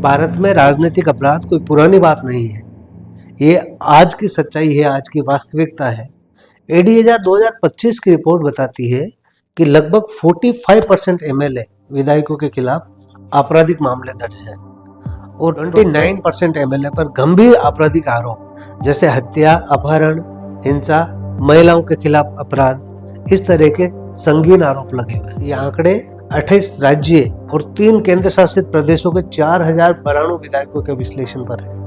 भारत में राजनीतिक अपराध कोई पुरानी बात नहीं है। ये आज की सच्चाई है, आज की वास्तविकता है। एडीएआर 2025 की रिपोर्ट बताती है कि लगभग 45% एमएलए विधायकों के खिलाफ आपराधिक मामले दर्ज है और 29% एमएलए पर गंभीर आपराधिक आरोप जैसे हत्या, अपहरण, हिंसा, महिलाओं के खिलाफ अपराध, इस तरह के संगीन आरोप लगे हुए। ये आंकड़े 28 राज्य और 3 केंद्र शासित प्रदेशों के 4092 विधायकों के विश्लेषण पर है।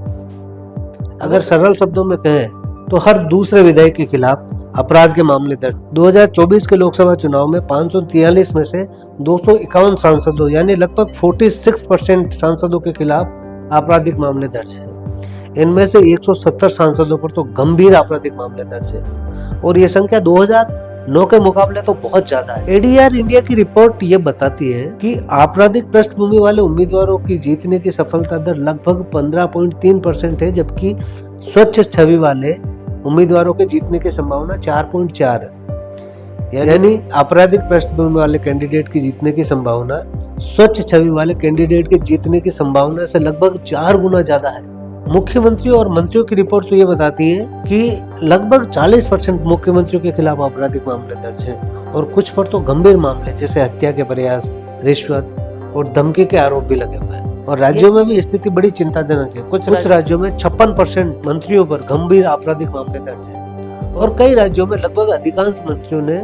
अगर सरल शब्दों में कहें तो हर दूसरे विधायक के खिलाफ अपराध के मामले दर्ज। 2024 के लोकसभा चुनाव में 543 में से 251 सांसदों यानी लगभग 46% सांसदों के खिलाफ आपराधिक मामले दर्ज हैं। इनमें से 170 सांसदों पर तो गंभीर आपराधिक मामले दर्ज है और ये संख्या 2009 के मुकाबले तो बहुत ज्यादा है। एडीआर इंडिया की रिपोर्ट ये बताती है कि आपराधिक पृष्ठभूमि वाले उम्मीदवारों की जीतने की सफलता दर लगभग 15.3% है, जबकि स्वच्छ छवि वाले उम्मीदवारों के जीतने की संभावना 4.4 है। यानी आपराधिक पृष्ठभूमि वाले कैंडिडेट की जीतने की संभावना स्वच्छ छवि वाले कैंडिडेट के जीतने की संभावना से लगभग 4 गुना ज्यादा है। मुख्यमंत्रियों और मंत्रियों की रिपोर्ट तो ये बताती है कि लगभग 40% मुख्यमंत्रियों के खिलाफ आपराधिक मामले दर्ज हैं और कुछ पर तो गंभीर मामले जैसे हत्या के प्रयास, रिश्वत और धमकी के आरोप भी लगे हुए हैं। और राज्यों में भी स्थिति बड़ी चिंताजनक है। कुछ राज्यों में 56% मंत्रियों पर गंभीर आपराधिक मामले दर्ज हैं और कई राज्यों में लगभग अधिकांश मंत्रियों ने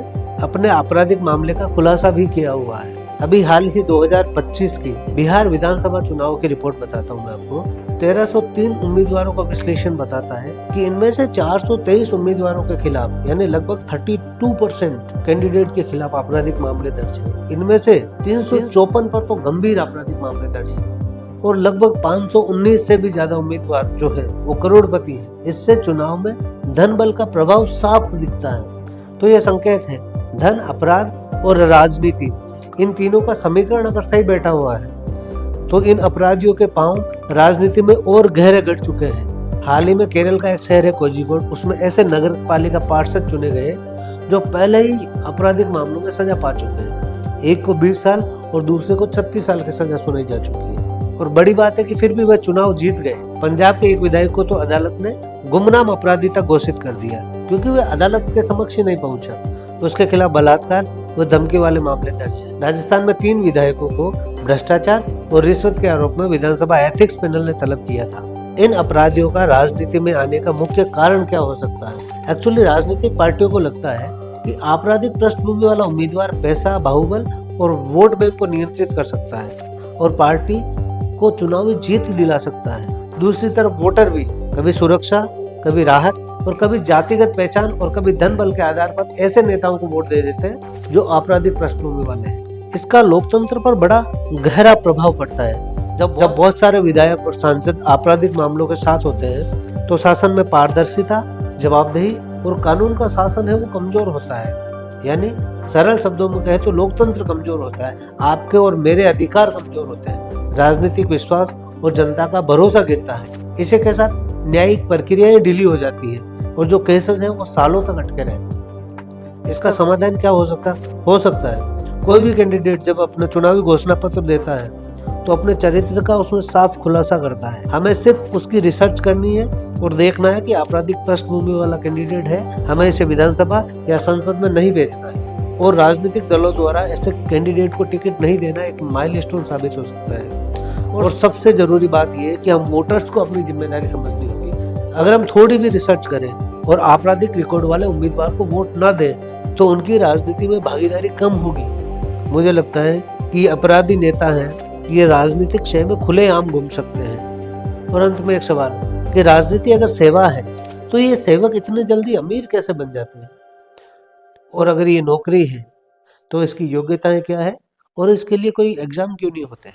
अपने आपराधिक मामले का खुलासा भी किया हुआ है। अभी हाल ही 2025 की बिहार विधानसभा चुनाव की रिपोर्ट बताता हूँ मैं आपको। 1303 उम्मीदवारों का विश्लेषण बताता है कि इनमें से 423 उम्मीदवारों के खिलाफ यानी लगभग 32% कैंडिडेट के खिलाफ आपराधिक मामले दर्ज हैं। इनमें से 354 पर तो गंभीर आपराधिक मामले दर्ज हैं और लगभग 519 से भी ज्यादा उम्मीदवार जो है वो करोड़पति है। इससे चुनाव में धन बल का प्रभाव साफ दिखता है। तो ये संकेत है धन, अपराध और राजनीति, इन तीनों का समीकरण अगर सही बैठा हुआ है तो इन अपराधियों के पांव राजनीति में और गहरे गड़ चुके हैं। हाल ही में केरल का एक शहर है कोझिकोड, उसमें ऐसे नगर पालिका पार्षद चुने गए जो पहले ही आपराधिक मामलों में सजा पा चुके हैं। एक को 20 साल और दूसरे को 36 साल की सजा सुनाई जा चुकी है। और बड़ी बात है कि फिर भी वह चुनाव जीत गए। पंजाब के एक विधायक को तो अदालत ने गुमनाम अपराधी तक घोषित कर दिया क्योंकि वह अदालत के समक्ष ही नहीं पहुंचा। उसके खिलाफ बलात्कार व धमकी वाले मामले दर्ज है। राजस्थान में 3 विधायकों को भ्रष्टाचार और रिश्वत के आरोप में विधानसभा एथिक्स पैनल ने तलब किया था। इन अपराधियों का राजनीति में आने का मुख्य कारण क्या हो सकता है? एक्चुअली राजनीतिक पार्टियों को लगता है कि आपराधिक पृष्ठभूमि वाला उम्मीदवार पैसा, बाहुबल और वोट बैंक को नियंत्रित कर सकता है और पार्टी को चुनावी जीत दिला सकता है। दूसरी तरफ वोटर भी कभी सुरक्षा, कभी राहत और कभी जातिगत पहचान और कभी धन बल के आधार पर ऐसे नेताओं को वोट दे देते हैं जो आपराधिक पृष्ठभूमि वाले हैं। इसका लोकतंत्र पर बड़ा गहरा प्रभाव पड़ता है। जब बहुत सारे विधायक और सांसद आपराधिक मामलों के साथ होते हैं तो शासन में पारदर्शिता, जवाबदेही और कानून का शासन है वो कमजोर होता है। यानी सरल शब्दों में कहे तो लोकतंत्र कमजोर होता है, आपके और मेरे अधिकार कमजोर होते हैं, राजनीतिक विश्वास और जनता का भरोसा गिरता है। इसी के साथ न्यायिक प्रक्रियाएं ढीली हो जाती है और जो केसेस हैं वो सालों तक अटके रहते हैं। इसका समाधान क्या हो सकता है कोई भी कैंडिडेट जब अपना चुनावी घोषणा पत्र देता है तो अपने चरित्र का उसमें साफ खुलासा करता है। हमें सिर्फ उसकी रिसर्च करनी है और देखना है कि आपराधिक पृष्ठभूमि वाला कैंडिडेट है, हमें इसे विधानसभा या संसद में नहीं भेजना है और राजनीतिक दलों द्वारा ऐसे कैंडिडेट को टिकट नहीं देना एक माइलस्टोन साबित हो सकता है। और सबसे जरूरी बात यह है कि हम वोटर्स को अपनी जिम्मेदारी समझनी होगी। अगर हम थोड़ी भी रिसर्च करें और आपराधिक रिकॉर्ड वाले उम्मीदवार को वोट ना दें तो उनकी राजनीति में भागीदारी कम होगी। मुझे लगता है कि ये अपराधी नेता हैं, ये राजनीतिक क्षय में खुलेआम घूम सकते हैं। और अंत में एक सवाल कि राजनीति अगर सेवा है तो ये सेवक इतने जल्दी अमीर कैसे बन जाते हैं? और अगर ये नौकरी है तो इसकी योग्यताएं क्या है और इसके लिए कोई एग्जाम क्यों नहीं होते?